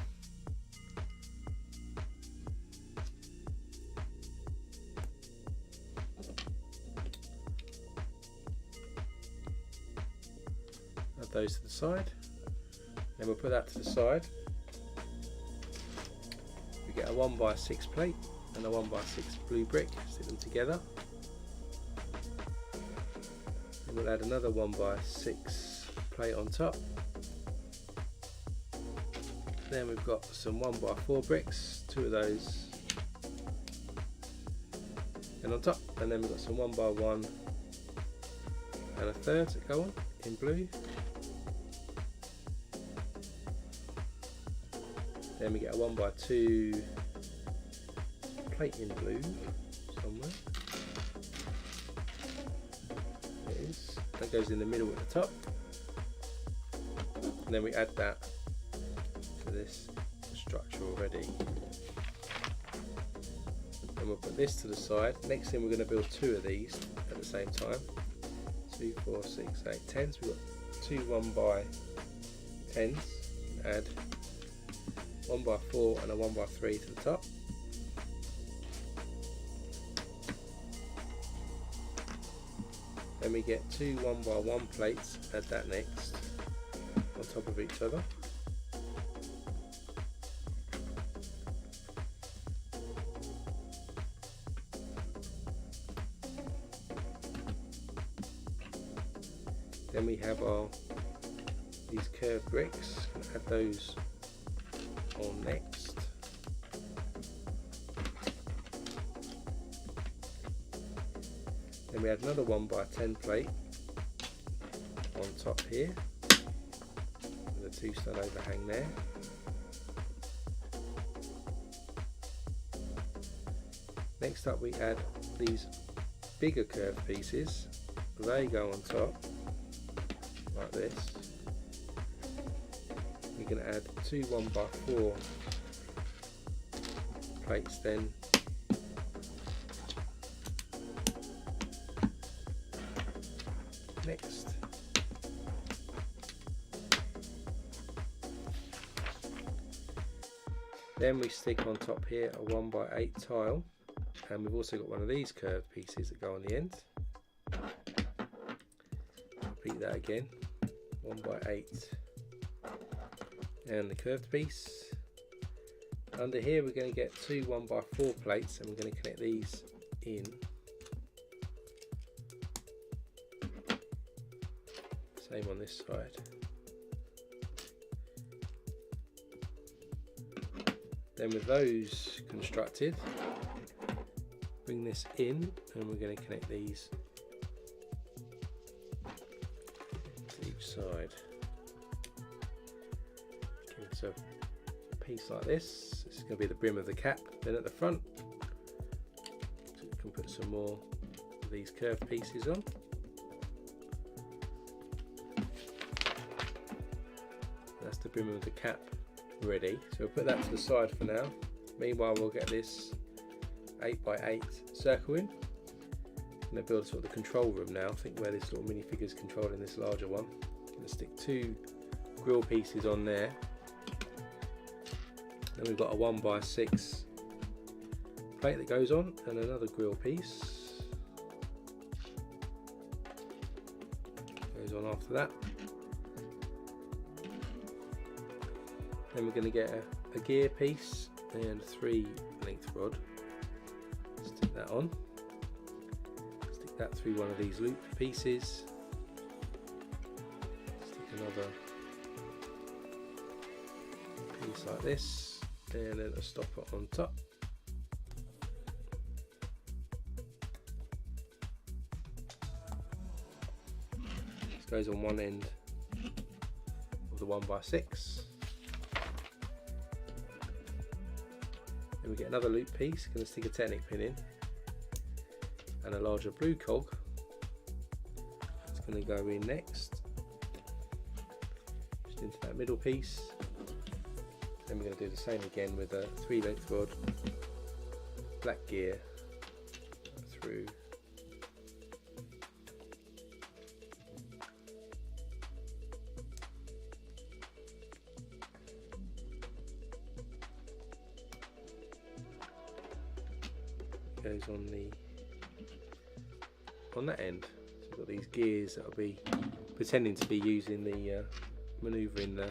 Add those to the side, then we'll put that to the side. We get a 1x6 plate and a 1x6 blue brick, stick them together. And we'll add another 1x6 plate on top. Then we've got some 1x4 bricks, 2 of those, and on top. And then we've got some 1x1 and a third that go on in blue. Then we get a 1x2 plate in blue somewhere. There it is. That goes in the middle at the top. And then we add that to this structure already. And we'll put this to the side. Next thing, we're going to build 2 of these at the same time. 2, 4, 6, 8, 10. So we've got 2 1x10s. Add 1x4 and a 1x3 to the top. Then we get 2 1x1 plates, add that next on top of each other. Then we have these curved bricks, add those on next. Then we add another 1x10 plate on top here with a 2-stud overhang there. Next up, we add these bigger curved pieces. They go on top like this. We're going to add 2 1x4 plates then. Next. Then we stick on top here a 1x8 tile, and we've also got one of these curved pieces that go on the end. Repeat that again, 1x8 and the curved piece. Under here we're going to get 2 1x4 plates, and we're going to connect these in. Same on this side. Then with those constructed, bring this in, and we're going to connect these to each side. Okay, so a piece like this. This is going to be the brim of the cap. Then at the front, so we can put some more of these curved pieces on. That's the brim of the cap ready, so we'll put that to the side for now. Meanwhile, we'll get this 8x8 circle in. I'm going to build sort of the control room now. I think where this little minifigure is controlling this larger one. I'm going to stick 2 grill pieces on there. Then we've got a 1x6 plate that goes on, and another grill piece goes on after that. Then we're going to get a gear piece and 3 length rod. Stick that on. Stick that through one of these loop pieces. Stick another piece like this, and then a stopper on top. This goes on one end of the 1x6. We get another loop piece, going to stick a technic pin in, and a larger blue cog going to go in next, just into that middle piece. Then we're going to do the same again with a 3-length rod, black gear through. Goes on that end. So we've got these gears that will be pretending to be using the manoeuvring the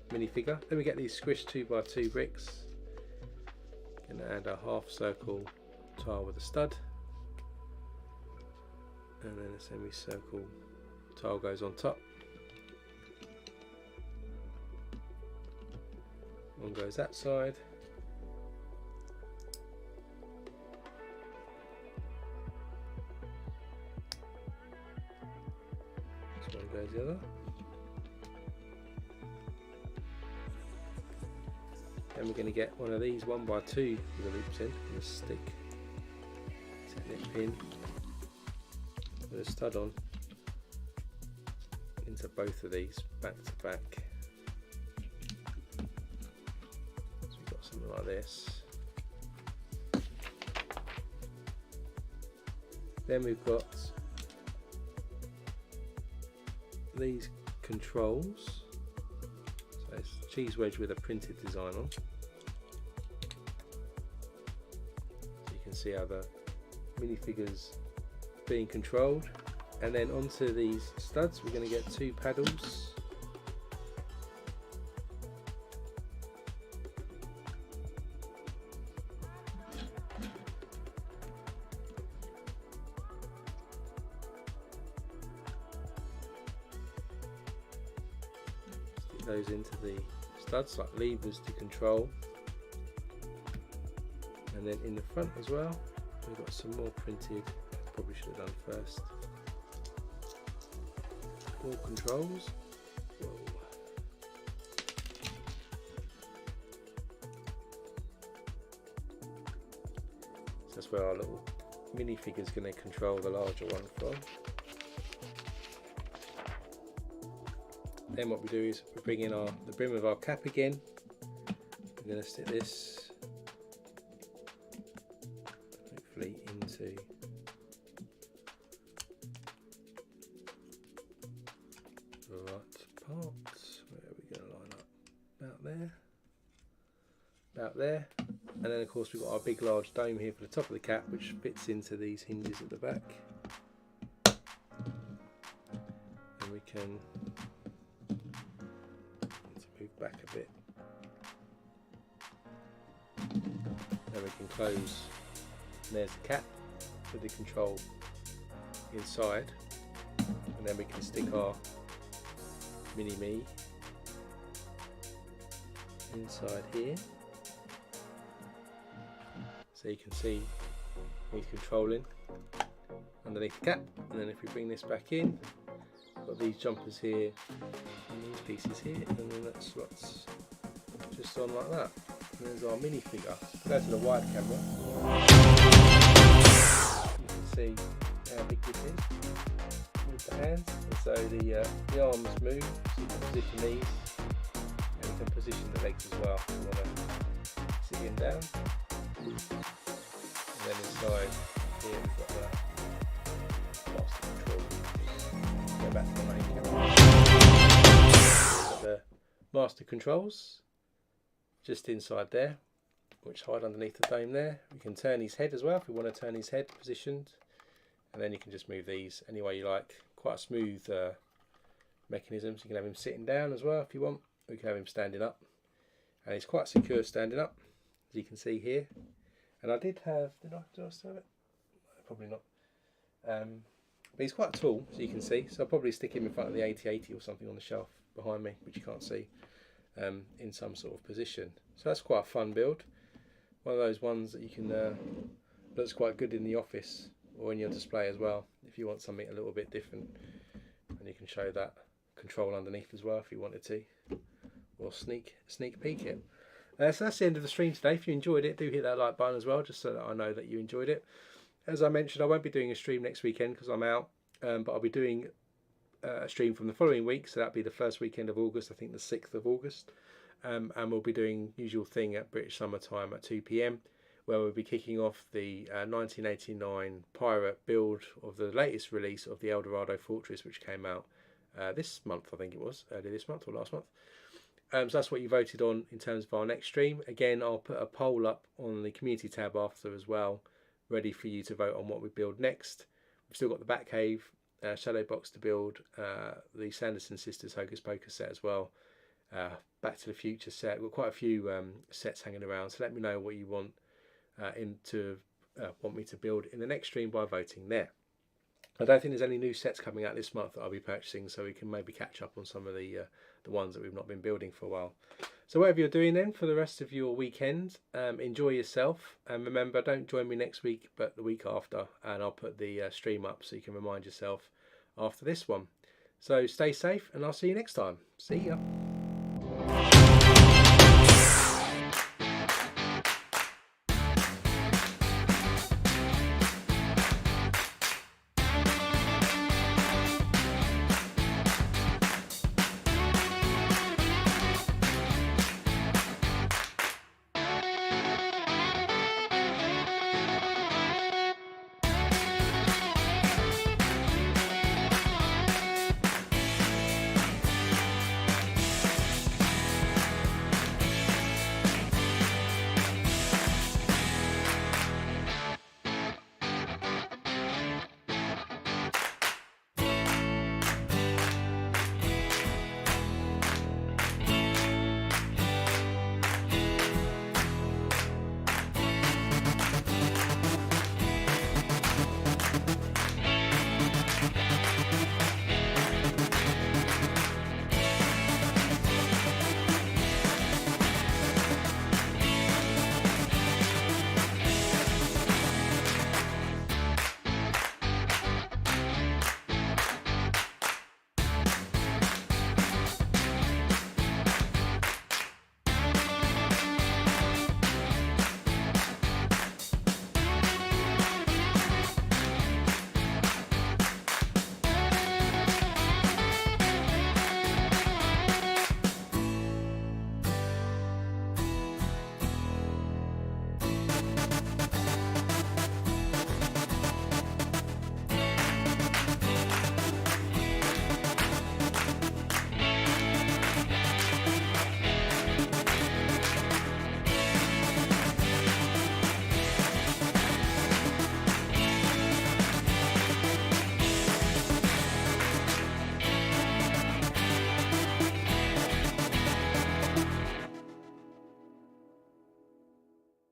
minifigure. Then we get these squished 2x2 bricks. Going to add a half circle tile with a stud, and then a semicircle tile goes on top. One goes that side. This one goes the other. Then we're going to get one of these 1x2 with the loops in, and a stick, technic pin with a stud on into both of these back to back. So we've got something like this. Then we've got these controls. So it's cheese wedge with a printed design on. See how the minifigures being controlled, and then onto these studs we're going to get 2 paddles. Stick those into the studs like levers to control. And then in the front as well, we've got some more printed, probably should have done first, door controls. Whoa. So that's where our little minifigure is going to control the larger one from. Then what we do is we bring in the brim of our cap again. We're going to stick this into the right parts. Where are we going to line up? About there, and then of course we've got our big large dome here for the top of the cap, which fits into these hinges at the back, and we can move back a bit, and we can close. And there's the cap with the control inside, and then we can stick our mini-me inside here, so you can see he's controlling underneath the cap. And then if we bring this back in, we've got these jumpers here and these pieces here, and then that slots just on like that. And there's our minifigure. Go to the wide camera. You can see how big this is with the hands. And so the arms move, so you can position these, and you can position the legs as well if you want to sit in down. And then inside here we've got the master control. Go back to the main camera. We've got the master controls just inside there, which hide underneath the dome there. We can turn his head as well if we want to turn his head positioned, and then you can just move these any way you like. Quite a smooth mechanism, so you can have him sitting down as well if you want. We can have him standing up, and he's quite secure standing up, as you can see here. And I did I still have it? Probably not. But he's quite tall, as you can see, so I'll probably stick him in front of the 8080 or something on the shelf behind me, which you can't see. In some sort of position. So that's quite a fun build. One of those ones that you can looks quite good in the office or in your display as well, if you want something a little bit different. And you can show that control underneath as well if you wanted to, or sneak peek it. So that's the end of the stream today. If you enjoyed it, do hit that like button as well, just so that I know that you enjoyed it. As I mentioned, I won't be doing a stream next weekend because I'm out, but I'll be doing stream from the following week, so that'll be the first weekend of August, I think the 6th of August. And we'll be doing usual thing at British summertime at 2 p.m, where we'll be kicking off the 1989 pirate build of the latest release of the Dorado Fortress, which came out this month, I think it was, earlier this month or last month. So that's what you voted on in terms of our next stream. Again, I'll put a poll up on the community tab after as well, ready for you to vote on what we build next. We've still got the Batcave, Shadow Box to build, the Sanderson Sisters Hocus Pocus set as well, Back to the Future set. We've got quite a few sets hanging around, so let me know what you want want me to build in the next stream by voting there. I don't think there's any new sets coming out this month that I'll be purchasing, so we can maybe catch up on some of the ones that we've not been building for a while. So whatever you're doing then for the rest of your weekend, enjoy yourself, and remember, don't join me next week but the week after, and I'll put the stream up so you can remind yourself after this one. So stay safe, and I'll see you next time. See ya.